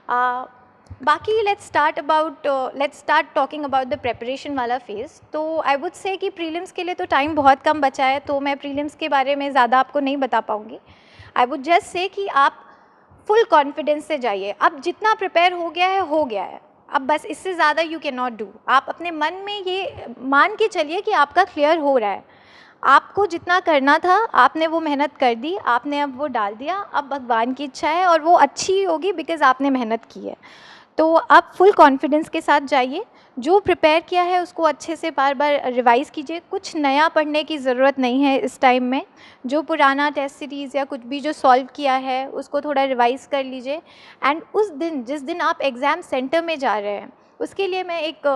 बाकी let's start talking about the preparation वाला phase. तो आई वुड से कि प्रीलिम्स के लिए तो टाइम बहुत कम बचा है, तो मैं प्रीलिम्स के बारे में ज़्यादा आपको नहीं बता पाऊँगी। आई वुड जस्ट से कि आप फुल कॉन्फिडेंस से जाइए। अब जितना प्रिपेयर हो गया है हो गया है, अब बस इससे ज़्यादा यू कैन नॉट डू। आप अपने मन में ये मान के चलिए कि आपका क्लियर हो रहा है, आपको जितना करना था आपने वो मेहनत कर दी, आपने अब वो डाल दिया, अब भगवान की इच्छा है और वो अच्छी होगी बिकॉज़ आपने मेहनत की है। तो आप फुल कॉन्फिडेंस के साथ जाइए, जो प्रिपेयर किया है उसको अच्छे से बार बार रिवाइज़ कीजिए। कुछ नया पढ़ने की ज़रूरत नहीं है इस टाइम में, जो पुराना टेस्ट सीरीज़ या कुछ भी जो सॉल्व किया है उसको थोड़ा रिवाइज़ कर लीजिए। एंड उस दिन जिस दिन आप एग्ज़ाम सेंटर में जा रहे हैं, उसके लिए मैं एक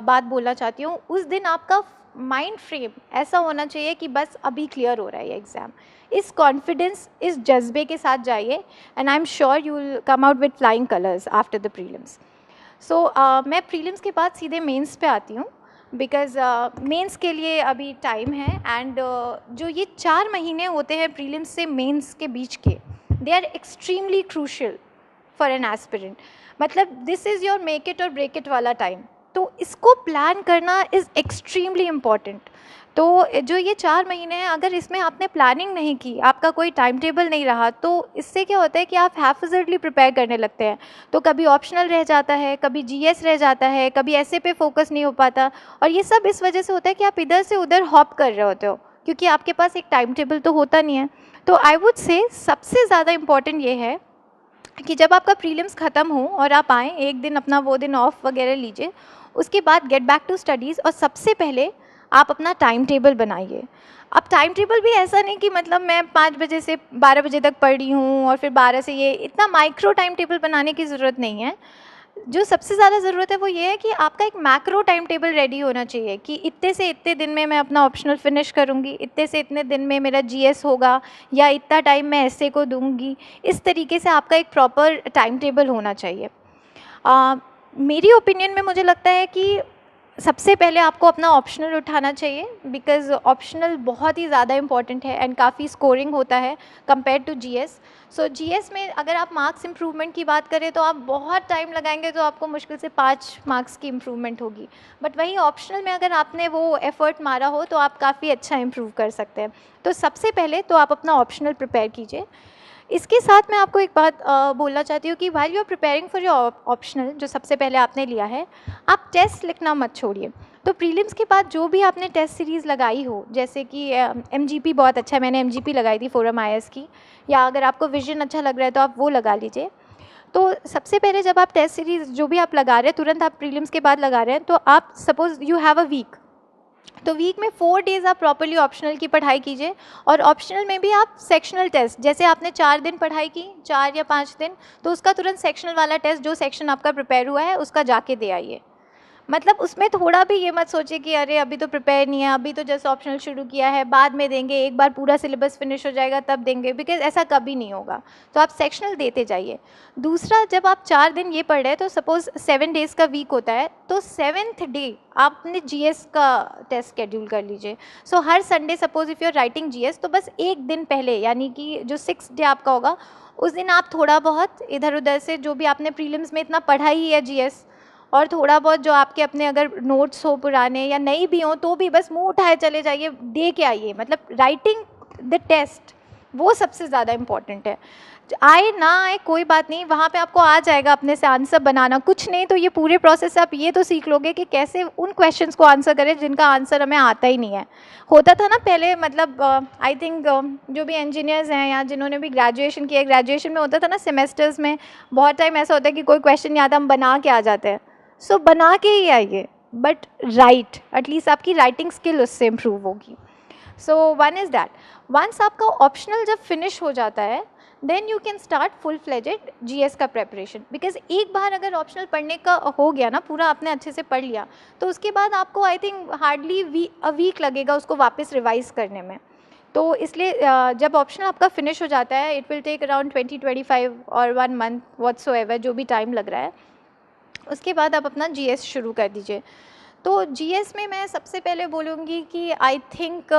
बात बोलना चाहती हूँ। उस दिन आपका माइंड फ्रेम ऐसा होना चाहिए कि बस अभी क्लियर हो रहा है ये एग्ज़ाम। इस कॉन्फिडेंस, इस जज्बे के साथ जाइए and I am sure you will come out with flying colours after the prelims. So मैं प्रीलिम्स के बाद सीधे मेंस पे आती हूँ, बिकॉज़ मेंस के लिए अभी टाइम है। एंड जो ये 4 महीने होते हैं प्रीलिम्स से मेंस के बीच के, they are extremely crucial for an aspirant. मतलब this is your make it और ब्रेक इट वाला टाइम, तो इसको प्लान करना इज़ एक्सट्रीमली इम्पॉर्टेंट। तो जो ये 4 महीने हैं, अगर इसमें आपने प्लानिंग नहीं की, आपका कोई टाइम टेबल नहीं रहा, तो इससे क्या होता है कि आप हैफजर्डली प्रिपेयर करने लगते हैं। तो कभी ऑप्शनल रह जाता है, कभी जीएस रह जाता है, कभी ऐसे पे फोकस नहीं हो पाता। और ये सब इस वजह से होता है कि आप इधर से उधर हॉप कर रहे होते हो, क्योंकि आपके पास एक टाइम टेबल तो होता नहीं है। तो आई वुड से सबसे ज़्यादा इम्पॉर्टेंट ये है कि जब आपका प्रीलिम्स ख़त्म हो और आप आएँ, एक दिन अपना वो दिन ऑफ वगैरह लीजिए, उसके बाद गेट बैक टू स्टडीज़ और सबसे पहले आप अपना टाइम टेबल बनाइए। अब टाइम टेबल भी ऐसा नहीं कि मतलब मैं 5 बजे से 12 बजे तक पढ़ रही हूँ और फिर 12 से ये, इतना माइक्रो टाइम टेबल बनाने की ज़रूरत नहीं है। जो सबसे ज़्यादा ज़रूरत है वो ये है कि आपका एक मैक्रो टाइम टेबल रेडी होना चाहिए कि इतने से इतने दिन में मैं अपना ऑप्शनल फिनिश करूँगी, इतने से इतने दिन में मेरा जीएस होगा, या इतना टाइम मैं ऐसे को दूँगी। इस तरीके से आपका एक प्रॉपर टाइम टेबल होना चाहिए। मेरी ओपिनियन में मुझे लगता है कि सबसे पहले आपको अपना ऑप्शनल उठाना चाहिए, बिकॉज़ ऑप्शनल बहुत ही ज़्यादा इम्पॉर्टेंट है एंड काफ़ी स्कोरिंग होता है compare to GS. So GS में अगर आप मार्क्स इम्प्रूवमेंट की बात करें तो आप बहुत टाइम लगाएंगे तो आपको मुश्किल से 5 मार्क्स की इम्प्रूवमेंट होगी, बट वहीं ऑप्शनल में अगर आपने वो एफ़र्ट मारा हो तो आप काफ़ी अच्छा इम्प्रूव कर सकते हैं। तो सबसे पहले तो आप अपना ऑप्शनल प्रिपेयर कीजिए। इसके साथ मैं आपको एक बात बोलना चाहती हूँ कि while you are preparing for your optional, जो सबसे पहले आपने लिया है, आप टेस्ट लिखना मत छोड़िए। तो प्रीलिम्स के बाद जो भी आपने टेस्ट सीरीज़ लगाई हो, जैसे कि एमजीपी बहुत अच्छा है, मैंने एमजीपी लगाई थी फोरम आईएएस की, या अगर आपको विजन अच्छा लग रहा है तो आप वो लगा लीजिए। तो सबसे पहले जब आप टेस्ट सीरीज़ जो भी आप लगा रहे हैं, तुरंत आप प्रीलिम्स के बाद लगा रहे हैं, तो आप suppose you have a week, तो वीक में 4 डेज़ आप प्रॉपर्ली ऑप्शनल की पढ़ाई कीजिए। और ऑप्शनल में भी आप सेक्शनल टेस्ट, जैसे आपने 4 दिन पढ़ाई की, 4 या 5 दिन, तो उसका तुरंत सेक्शनल वाला टेस्ट, जो सेक्शन आपका प्रिपेयर हुआ है उसका जाके दे आइए। मतलब उसमें थोड़ा भी ये मत सोचिए कि अरे अभी तो प्रिपेयर नहीं है, अभी तो जस्ट ऑप्शनल शुरू किया है, बाद में देंगे, एक बार पूरा सिलेबस फिनिश हो जाएगा तब देंगे, बिकॉज ऐसा कभी नहीं होगा। तो आप सेक्शनल देते जाइए। दूसरा, जब आप 4 दिन ये पढ़ रहे हैं तो सपोज 7 डेज़ का वीक होता है, तो 7th डे आप अपने जीएस का टेस्ट शेड्यूल कर लीजिए। सो हर Sunday suppose if you are writing GS, तो बस एक दिन पहले, यानी कि जो 6th डे आपका होगा, उस दिन आप थोड़ा बहुत इधर उधर से जो भी आपने प्रीलिम्स में इतना पढ़ा ही है जीएस, और थोड़ा बहुत जो आपके अपने अगर नोट्स हो पुराने या नहीं भी हों, तो भी बस मुंह उठाए चले जाइए, दे के आइए। मतलब राइटिंग द टेस्ट, वो सबसे ज़्यादा इम्पॉर्टेंट है। आए ना आए कोई बात नहीं, वहाँ पे आपको आ जाएगा अपने से आंसर बनाना। कुछ नहीं तो ये पूरे प्रोसेस से आप ये तो सीख लोगे कि कैसे उन क्वेश्चंस को आंसर करें जिनका आंसर हमें आता ही नहीं है। होता था ना पहले, मतलब आई थिंक जो भी इंजीनियर्स हैं या जिन्होंने भी ग्रेजुएशन किया, ग्रेजुएशन में होता था ना सेमेस्टर्स में, बहुत टाइम ऐसा होता है कि कोई क्वेश्चन नहीं आता, हम बना के आ जाते हैं। सो बना के ही आइए, बट राइट, एटलीस्ट आपकी राइटिंग स्किल उससे इम्प्रूव होगी। So one is that. Once आपका ऑप्शनल जब फिनिश हो जाता है, then you can start full fledged GS का प्रेपरेशन। बिकॉज एक बार अगर ऑप्शनल पढ़ने का हो गया ना, पूरा आपने अच्छे से पढ़ लिया, तो उसके बाद आपको I think hardly a week लगेगा उसको वापस रिवाइज करने में। तो इसलिए जब ऑप्शनल आपका फिनिश हो जाता है, इट विल टेक अराउंड 20-25 और 1 मंथ व्हाटसोएवर, जो भी टाइम लग रहा है, उसके बाद आप अपना जीएस शुरू कर दीजिए। तो जीएस में मैं सबसे पहले बोलूँगी कि I think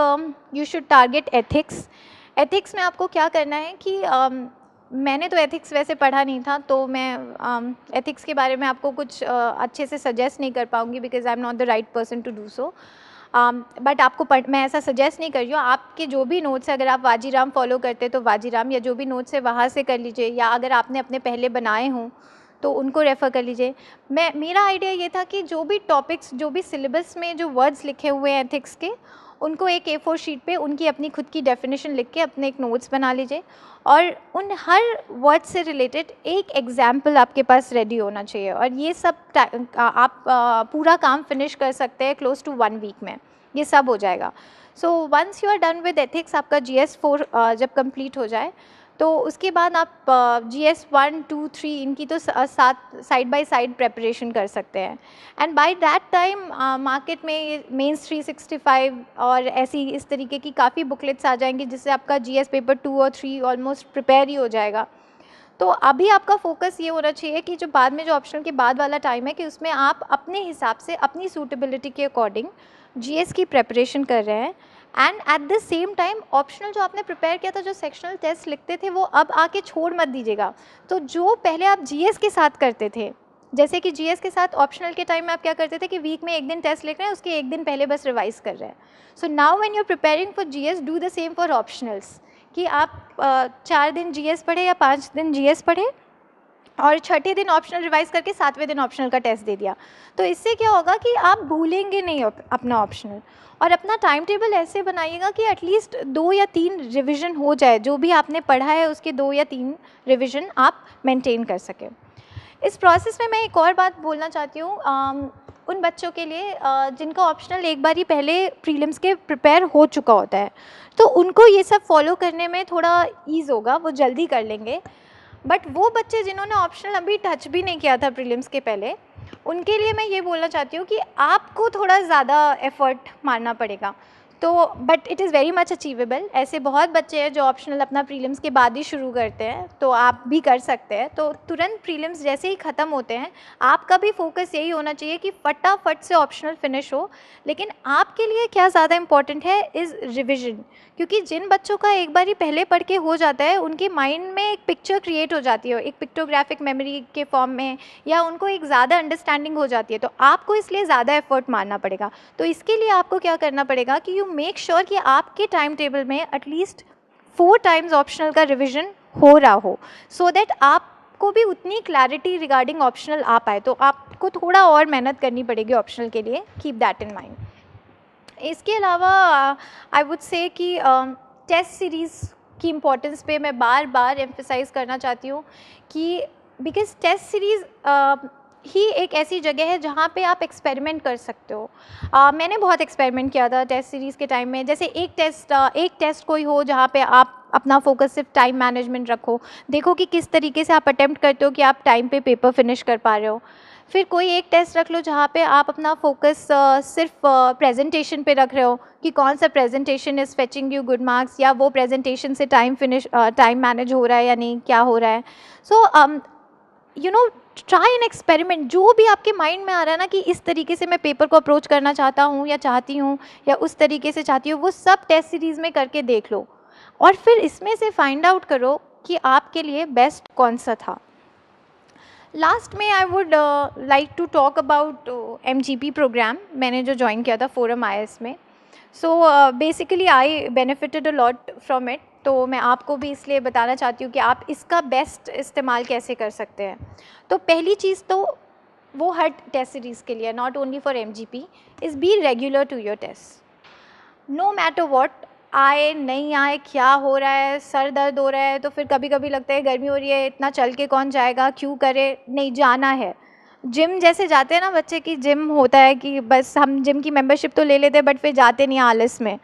you should target ethics. Ethics में आपको क्या करना है कि मैंने तो एथिक्स वैसे पढ़ा नहीं था, तो मैं एथिक्स के बारे में आपको कुछ अच्छे से सजेस्ट नहीं कर पाऊँगी, because I am not the right person to do so. But आपको मैं ऐसा सजेस्ट नहीं कर रही हूँ। आपके जो भी नोट्स है, अगर आप वाजीराम फॉलो करते हैं तो वाजीराम, या जो भी नोट्स है वहाँ से कर लीजिए, या अगर आपने अपने पहले बनाए हों तो उनको रेफ़र कर लीजिए। मेरा आइडिया ये था कि जो भी टॉपिक्स, जो भी सिलेबस में जो वर्ड्स लिखे हुए हैं एथिक्स के, उनको एक A4 शीट पे उनकी अपनी खुद की डेफिनेशन लिख के अपने एक नोट्स बना लीजिए, और उन हर वर्ड से रिलेटेड एक एग्जाम्पल आपके पास रेडी होना चाहिए, और ये सब आप पूरा काम फिनिश कर सकते हैं क्लोज टू 1 वीक में, ये सब हो जाएगा। So once you are done with ethics, आपका GS4 जब कंप्लीट हो जाए, तो उसके बाद आप GS 1, 2, 3 इनकी तो साथ साइड बाय साइड प्रेपरेशन कर सकते हैं। And by that time market में मेंस 365 और ऐसी इस तरीके की काफ़ी बुकलेट्स आ जाएंगी, जिससे आपका GS पेपर 2 और 3 ऑलमोस्ट प्रिपेयर ही हो जाएगा। तो अभी आपका फोकस ये होना चाहिए कि जो बाद में, जो ऑप्शनल के बाद वाला टाइम है, कि उसमें आप अपने हिसाब से अपनी सूटेबिलिटी के अकॉर्डिंग GS की प्रेपरेशन कर रहे हैं। And at the same time optional जो आपने प्रिपेयर किया था, जो सेक्शनल टेस्ट लिखते थे, वो अब आके छोड़ मत दीजिएगा। तो जो पहले आप GS के साथ करते थे, जैसे कि GS के साथ ऑप्शनल के टाइम में आप क्या करते थे कि वीक में एक दिन टेस्ट लिख रहे हैं, उसके एक दिन पहले बस रिवाइज कर रहे हैं। So now when you are preparing for GS, do the same for optionals, कि आप 4 दिन GS पढ़े या 5 दिन GS पढ़े, और छठे दिन ऑप्शनल रिवाइज करके 7वें दिन ऑप्शनल का टेस्ट दे दिया। तो इससे क्या होगा कि आप भूलेंगे नहीं अपना ऑप्शनल, और अपना टाइम टेबल ऐसे बनाइएगा कि एटलीस्ट 2 या 3 रिवीजन हो जाए, जो भी आपने पढ़ा है उसके 2 या 3 रिवीजन आप मेंटेन कर सकें। इस प्रोसेस में मैं एक और बात बोलना चाहती हूँ उन बच्चों के लिए जिनका ऑप्शनल एक बार ही पहले प्रीलिम्स के प्रिपेयर हो चुका होता है, तो उनको ये सब फॉलो करने में थोड़ा ईज़ होगा, वो जल्दी कर लेंगे। बट वो बच्चे जिन्होंने ऑप्शनल अभी टच भी नहीं किया था प्रीलिम्स के पहले, उनके लिए मैं ये बोलना चाहती हूँ कि आपको थोड़ा ज़्यादा एफर्ट मारना पड़ेगा। तो but it is very much achievable. ऐसे बहुत बच्चे हैं जो ऑप्शनल अपना प्रीलिम्स के बाद ही शुरू करते हैं, तो आप भी कर सकते हैं। तो तुरंत प्रीलिम्स जैसे ही ख़त्म होते हैं, आपका भी फोकस यही होना चाहिए कि फटाफट से ऑप्शनल फिनिश हो। लेकिन आपके लिए क्या ज़्यादा इम्पॉर्टेंट है इज़ रिविज़न, क्योंकि जिन बच्चों का एक बार ही पहले पढ़ के हो जाता है, उनके माइंड में एक पिक्चर क्रिएट हो जाती है, एक पिक्टोग्राफिक मेमोरी के फॉर्म में, या उनको एक ज़्यादा अंडरस्टैंडिंग हो जाती है। तो आपको इसलिए ज़्यादा एफर्ट मारना पड़ेगा। तो इसके लिए आपको क्या करना पड़ेगा कि यू मेक श्योर कि आपके टाइम टेबल में एटलीस्ट 4 टाइम्स ऑप्शनल का रिविज़न हो रहा हो, सो दैट आपको भी उतनी क्लैरिटी रिगार्डिंग ऑप्शनल आ पाए। तो आपको थोड़ा और मेहनत करनी पड़ेगी ऑप्शनल के लिए, कीप दैट इन माइंड। इसके अलावा आई वुड से कि टेस्ट सीरीज़ की इम्पोर्टेंस पे मैं बार बार एम्फेसाइज़ करना चाहती हूँ कि बिकॉज़ टेस्ट सीरीज़ ही एक ऐसी जगह है जहाँ पे आप एक्सपेरिमेंट कर सकते हो। मैंने बहुत एक्सपेरिमेंट किया था टेस्ट सीरीज़ के टाइम में। जैसे एक टेस्ट कोई हो जहाँ पे आप अपना फोकस सिर्फ टाइम मैनेजमेंट रखो, देखो कि किस तरीके से आप अटेम्प्ट करते हो कि आप टाइम पे पेपर फिनिश कर पा रहे हो। फिर कोई एक टेस्ट रख लो जहाँ पे आप अपना फोकस सिर्फ प्रेजेंटेशन पे रख रहे हो कि कौन सा presentation is fetching you good marks, या वो प्रेजेंटेशन से टाइम मैनेज हो रहा है या नहीं, क्या हो रहा है। So you know, try an experiment. जो भी आपके माइंड में आ रहा है ना कि इस तरीके से मैं पेपर को अप्रोच करना चाहता हूँ या चाहती हूँ, या उस तरीके से चाहती हूँ, वो सब टेस्ट सीरीज़ में करके देख लो, और फिर इसमें से फाइंड आउट करो कि आपके लिए बेस्ट कौन सा था। लास्ट में I would like to talk about MGP programme, मैंने जो ज्वाइन किया था फोरम IS में। So basically I benefited a lot from it. तो मैं आपको भी इसलिए बताना चाहती हूँ कि आप इसका बेस्ट इस्तेमाल कैसे कर सकते हैं। तो पहली चीज़ तो वो हर टेस्ट सीरीज़ के लिए, not only for MGP, is be regular to your test. No matter what, आए नहीं आए, क्या हो रहा है, सर दर्द हो रहा है, तो फिर कभी कभी लगता है गर्मी हो रही है, इतना चल के कौन जाएगा, क्यों करे, नहीं जाना है। जिम जैसे जाते हैं ना बच्चे की, जिम होता है कि बस हम जिम की मेंबरशिप तो ले लेते हैं बट फिर जाते नहीं आलस में,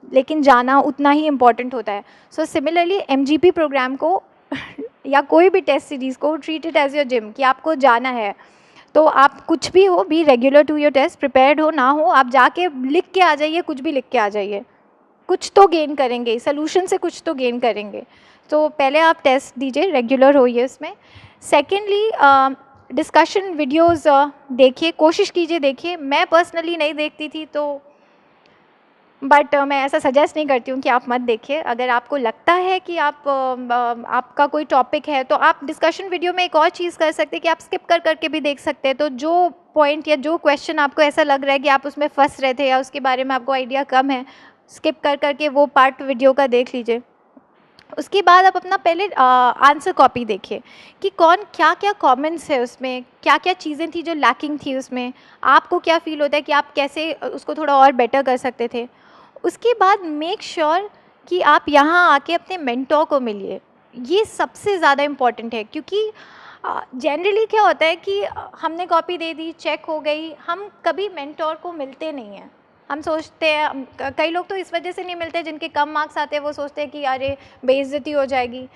लेकिन जाना उतना ही इम्पॉर्टेंट होता है। सो सिमिलरली MGP प्रोग्राम को या कोई भी टेस्ट सीरीज़ को treat it as your gym, कि आपको जाना है। तो आप कुछ भी हो, be regular to your test, prepared हो ना हो, आप जाके लिख के आ जाइए, कुछ भी लिख के आ जाइए, कुछ तो गेन करेंगे, सोल्यूशन से कुछ तो गेन करेंगे। तो पहले आप टेस्ट दीजिए, रेगुलर होइए इसमें। सेकेंडली, डिस्कशन वीडियोस देखिए, कोशिश कीजिए देखिए। मैं पर्सनली नहीं देखती थी, तो बट मैं ऐसा सजेस्ट नहीं करती हूँ कि आप मत देखिए। अगर आपको लगता है कि आपका कोई टॉपिक है तो आप डिस्कशन वीडियो में एक और चीज़ कर सकते हैं कि आप स्किप कर करके भी देख सकते हैं। तो जो पॉइंट या जो क्वेश्चन आपको ऐसा लग रहा है कि आप उसमें फंस रहे थे या उसके बारे में आपको आइडिया कम है, स्किप कर करके वो पार्ट वीडियो का देख लीजिए। उसके बाद आप अपना पहले आंसर कॉपी देखिए कि कौन क्या क्या कमेंट्स है उसमें, क्या क्या चीज़ें थी जो लैकिंग थी उसमें, आपको क्या फ़ील होता है कि आप कैसे उसको थोड़ा और बेटर कर सकते थे। उसके बाद मेक श्योर कि आप यहाँ आके अपने मेंटोर को मिलिए। ये सबसे ज़्यादा इम्पॉर्टेंट है, क्योंकि जनरली क्या होता है कि हमने कॉपी दे दी, चेक हो गई, हम कभी मेंटोर को मिलते नहीं हैं। हम सोचते हैं, कई लोग तो इस वजह से नहीं मिलते जिनके कम मार्क्स आते हैं, वो सोचते हैं कि अरे बेइज्जती हो जाएगी।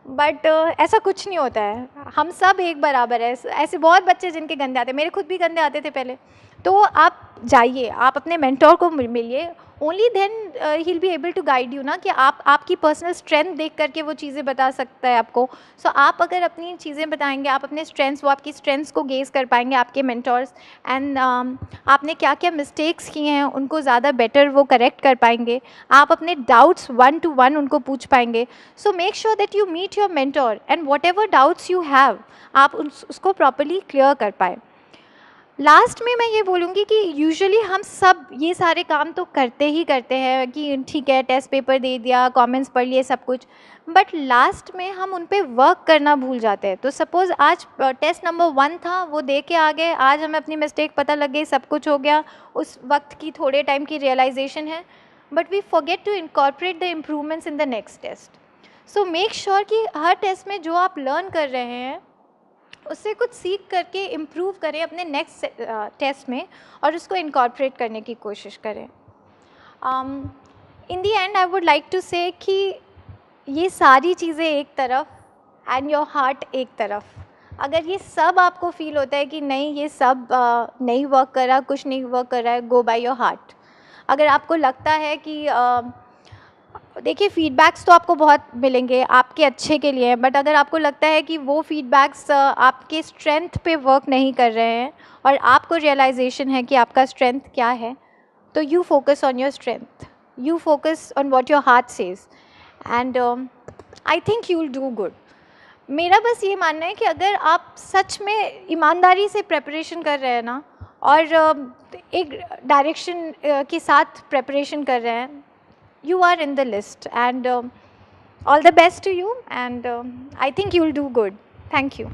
बट ऐसा कुछ नहीं होता है, हम सब एक बराबर है। ऐसे बहुत बच्चे जिनके गंदे आते हैं, मेरे खुद भी गंदे आते थे पहले। तो आप जाइए, आप अपने मेंटोर को मिलिए, ओनली देन ही will be able to guide you ना, कि आपकी पर्सनल स्ट्रेंथ देख करके वो चीज़ें बता सकता है आपको। सो आप अगर अपनी चीज़ें बताएंगे, आप अपने स्ट्रेंथ्स, वो आपकी स्ट्रेंथ्स को गेज कर पाएंगे, आपके मेंटोर्स। एंड आपने क्या क्या मिस्टेक्स किए हैं उनको ज़्यादा बेटर वो करेक्ट कर पाएंगे। आप अपने डाउट्स 1 to 1 उनको पूछ पाएंगे। So make sure that you meet your mentor and whatever doubts you have, आप उसको प्रॉपरली क्लियर कर पाए। लास्ट में मैं ये बोलूँगी कि यूजुअली हम सब ये सारे काम तो करते ही करते हैं कि ठीक है, टेस्ट पेपर दे दिया, कमेंट्स पढ़ लिए, सब कुछ, बट लास्ट में हम उन पे वर्क करना भूल जाते हैं। तो सपोज़ आज टेस्ट नंबर 1 था, वो दे के आ गए, आज हमें अपनी मिस्टेक पता लग गई, सब कुछ हो गया, उस वक्त की थोड़े टाइम की रियलाइजेशन है, but we forget to incorporate the improvements in the next test. So make sure कि हर टेस्ट में जो आप लर्न कर रहे हैं उससे कुछ सीख करके इम्प्रूव करें अपने नेक्स्ट टेस्ट में, और उसको इनकॉर्पोरेट करने की कोशिश करें। In the end I would like to say कि ये सारी चीज़ें एक तरफ एंड योर हार्ट एक तरफ, अगर ये सब आपको फील होता है कि नहीं ये सब नहीं वर्क कर रहा, कुछ नहीं वर्क कर रहा है, गो बाय योर हार्ट। अगर आपको लगता है कि देखिए, फीडबैक्स तो आपको बहुत मिलेंगे आपके अच्छे के लिए, बट अगर आपको लगता है कि वो फीडबैक्स आपके स्ट्रेंथ पे वर्क नहीं कर रहे हैं और आपको रियलाइजेशन है कि आपका स्ट्रेंथ क्या है, तो you focus on your strength, you focus on what your heart says, and I think you will do good. मेरा बस ये मानना है कि अगर आप सच में ईमानदारी से प्रेपरेशन कर रहे हैं ना, और एक डायरेक्शन के साथ प्रेपरेशन कर रहे हैं, you are in the list, and all the best to you, and I think you will do good. Thank you.